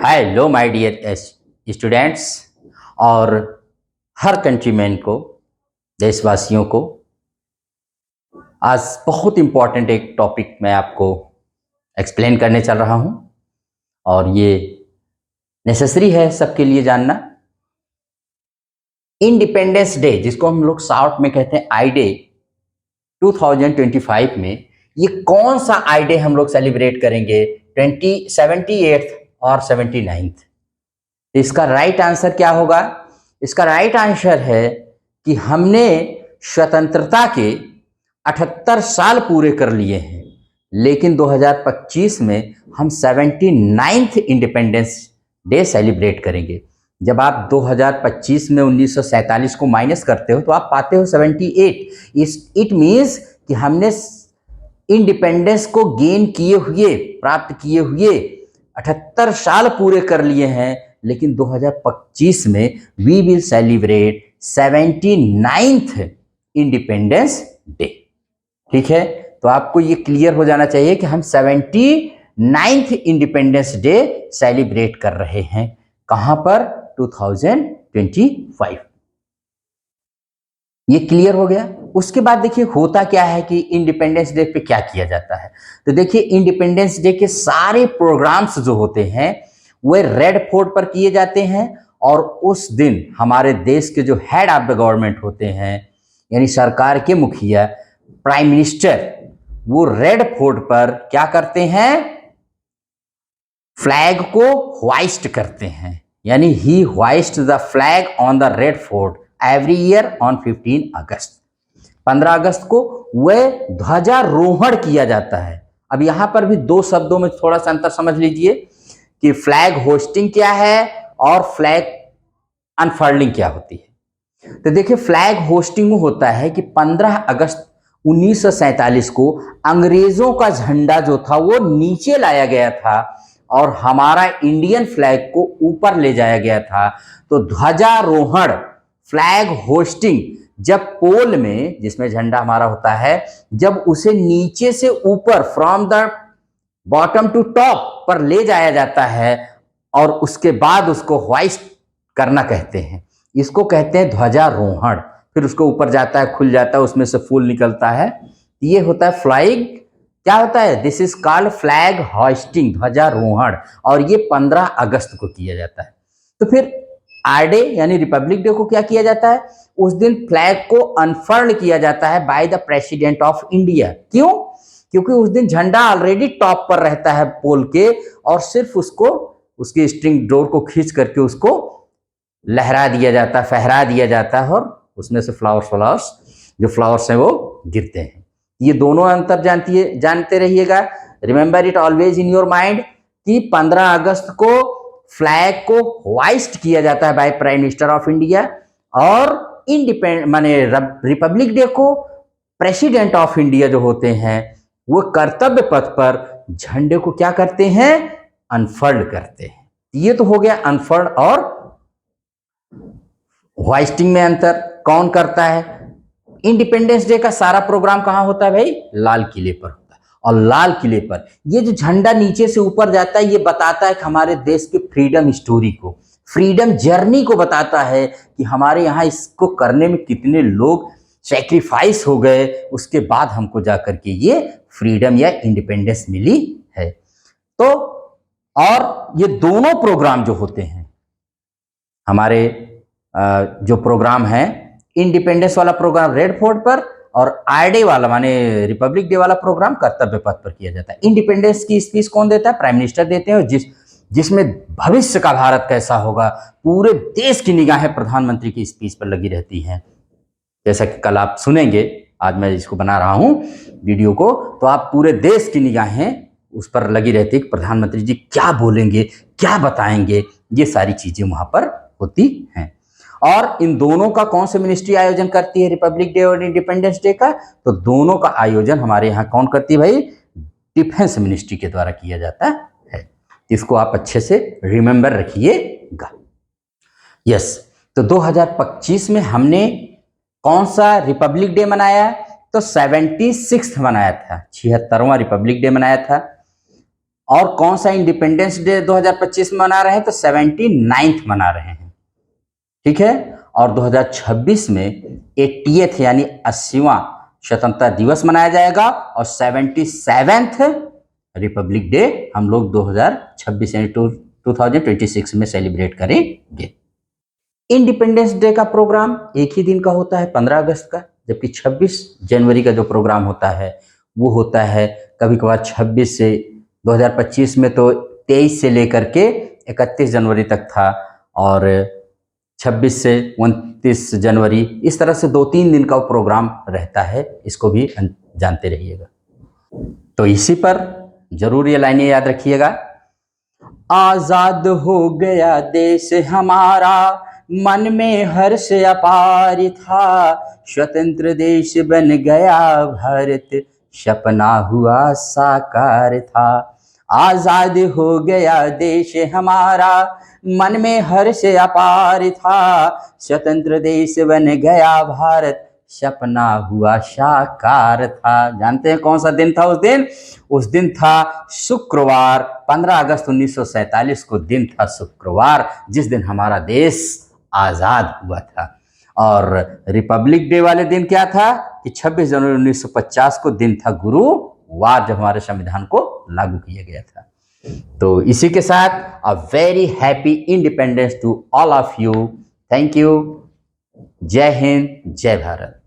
Hello my dear students और हर countryman को, देशवासियों को। आज बहुत इम्पॉर्टेंट एक टॉपिक मैं आपको एक्सप्लेन करने चल रहा हूं और ये नेसेसरी है सबके लिए जानना। इंडिपेंडेंस डे, जिसको हम लोग शॉर्ट में कहते हैं आई डे, 2025 में ये कौन सा आई डे हम लोग सेलिब्रेट करेंगे? 78th और 79th। इसका राइट आंसर क्या होगा? इसका राइट आंसर है कि हमने स्वतंत्रता के 78 साल पूरे कर लिए हैं, लेकिन 2025 में हम 79th इंडिपेंडेंस डे सेलिब्रेट करेंगे। जब आप 2025 में 1947 को माइनस करते हो तो आप पाते हो 78। इट मीन्स कि हमने इंडिपेंडेंस को गेन किए हुए, प्राप्त किए हुए 78 साल पूरे कर लिए हैं, लेकिन 2025 में we will celebrate 79th independence day. ठीक है, तो आपको ये क्लियर हो जाना चाहिए कि हम 79th इंडिपेंडेंस डे सेलिब्रेट कर रहे हैं। कहां पर? 2025। ये क्लियर हो गया। उसके बाद देखिए होता क्या है कि इंडिपेंडेंस डे पे क्या किया जाता है। तो देखिए इंडिपेंडेंस डे के सारे प्रोग्राम्स जो होते हैं वे रेड फोर्ट पर किए जाते हैं, और उस दिन हमारे देश के जो हेड ऑफ द गवर्नमेंट होते हैं, यानी सरकार के मुखिया, प्राइम मिनिस्टर, वो रेड फोर्ट पर क्या करते हैं? फ्लैग को होइस्ट करते हैं, यानी he hoist the flag on the Red Fort every year on 15 August. 15 अगस्त को वह ध्वजारोहण किया जाता है। अब यहां पर भी दो शब्दों में थोड़ा सा अंतर समझ लीजिए कि फ्लैग होस्टिंग क्या है और फ्लैग अनफर्लिंग क्या होती है। तो देखिए फ्लैग होस्टिंग होता है कि 15 अगस्त 1947 को अंग्रेजों का झंडा जो था वो नीचे लाया गया था और हमारा इंडियन फ्लैग को ऊपर ले जाया गया था। तो ध्वजारोहण, फ्लैग होस्टिंग, जब पोल में, जिसमें झंडा हमारा होता है, जब उसे नीचे से ऊपर, from the bottom to top पर ले जाया जाता है और उसके बाद उसको होइस्ट करना कहते हैं, इसको कहते हैं ध्वजारोहण। फिर उसको ऊपर जाता है, खुल जाता है, उसमें से फूल निकलता है, ये होता है फ्लाइंग। क्या होता है? This is called flag hosting, ध्वजारोहण, और ये 15 अगस्त को किया जाता है। तो फिर आर डे यानी रिपब्लिक डे को क्या किया जाता है? उस दिन फ्लैग को अनफर्ल किया जाता है by the president of India. क्यों? क्योंकि उस दिन झंडा ऑलरेडी टॉप पर रहता है पोल के, और सिर्फ उसको, उसकी स्ट्रिंग डोर को खींच करके उसको लहरा दिया जाता है, फहरा दिया जाता है, और उसमें से फ्लावर्स जो फ्लावर्स हैं वो गिरते हैं। ये दोनों अंतर जानते रहिएगा। Remember it always in your mind कि 15 अगस्त को फ्लैग को होइस्ट किया जाता है by prime minister of India, और रिपब्लिक डे को प्रेसिडेंट ऑफ इंडिया जो होते हैं वो कर्तव्य पथ पर झंडे को क्या करते हैं? अनफर्ड करते हैं। ये तो हो गया अनफर्ड और होइस्टिंग में अंतर। कौन करता है? इंडिपेंडेंस डे का सारा प्रोग्राम कहां होता है भाई? लाल किले पर होता है। और लाल किले पर ये जो झंडा नीचे से ऊपर जाता है, ये बताता है कि हमारे देश के फ्रीडम स्टोरी को, फ्रीडम जर्नी को बताता है कि हमारे यहाँ इसको करने में कितने लोग सैक्रिफाइस हो गए, उसके बाद हमको जाकर के ये फ्रीडम या इंडिपेंडेंस मिली है। तो और ये दोनों प्रोग्राम जो होते हैं हमारे, जो प्रोग्राम है, इंडिपेंडेंस वाला प्रोग्राम रेड फोर्ट पर, और आर डे वाला माने रिपब्लिक डे वाला प्रोग्राम कर्तव्य पथ पर किया जाता है। इंडिपेंडेंस की स्पीच कौन देता है? प्राइम मिनिस्टर देते हैं, और जिसमें भविष्य का भारत कैसा होगा, पूरे देश की निगाहें प्रधानमंत्री की स्पीच पर लगी रहती हैं। जैसा कि कल आप सुनेंगे, आज मैं इसको बना रहा हूं वीडियो को, तो आप पूरे देश की निगाहें उस पर लगी रहती है कि प्रधानमंत्री जी क्या बोलेंगे, क्या बताएंगे, ये सारी चीजें वहां पर होती हैं। और इन दोनों का कौन सी मिनिस्ट्री आयोजन करती है? रिपब्लिक डे और इंडिपेंडेंस डे का। तो दोनों का आयोजन हमारे यहाँ कौन करती है भाई? डिफेंस मिनिस्ट्री के द्वारा किया जाता है। इसको आप अच्छे से रिमेंबर रखिएगा। यस, तो 2025 में हमने कौन सा रिपब्लिक डे मनाया? तो 76th मनाया था, 76वां रिपब्लिक डे मनाया था। और कौन सा इंडिपेंडेंस डे 2025 में मना रहे हैं? तो 79th मना रहे हैं, ठीक है। और 2026 में 80th यानी 80वां स्वतंत्रता दिवस मनाया जाएगा और 77th रिपब्लिक डे हम लोग 2026 यानी 2026 में सेलिब्रेट करेंगे। इंडिपेंडेंस डे का प्रोग्राम एक ही दिन का होता है, 15 अगस्त का, जबकि 26 जनवरी का जो प्रोग्राम होता है वो होता है कभी कभार 26 से 2025 में तो 23 से लेकर के 31 जनवरी तक था, और 26 से 29 जनवरी, इस तरह से 2-3 दिन का प्रोग्राम रहता है, इसको भी जानते रहिएगा। तो इसी पर जरूर ये लाइनें याद रखिएगा। आजाद हो गया देश हमारा, मन में हर्ष अपार था, स्वतंत्र देश बन गया भारत, सपना हुआ साकार था। आजाद हो गया देश हमारा, मन में हर्ष अपार था, स्वतंत्र देश बन गया भारत, सपना हुआ साकार था। जानते हैं कौन सा दिन था उस दिन? उस दिन था शुक्रवार, 15 अगस्त 1947 को दिन था शुक्रवार, जिस दिन हमारा देश आजाद हुआ था। और रिपब्लिक डे वाले दिन क्या था कि 26 जनवरी 1950 को दिन था गुरुवार, जब हमारे संविधान को लागू किया गया था। तो इसी के साथ a very happy independence to all of you. Thank you. जय हिंद, जय भारत।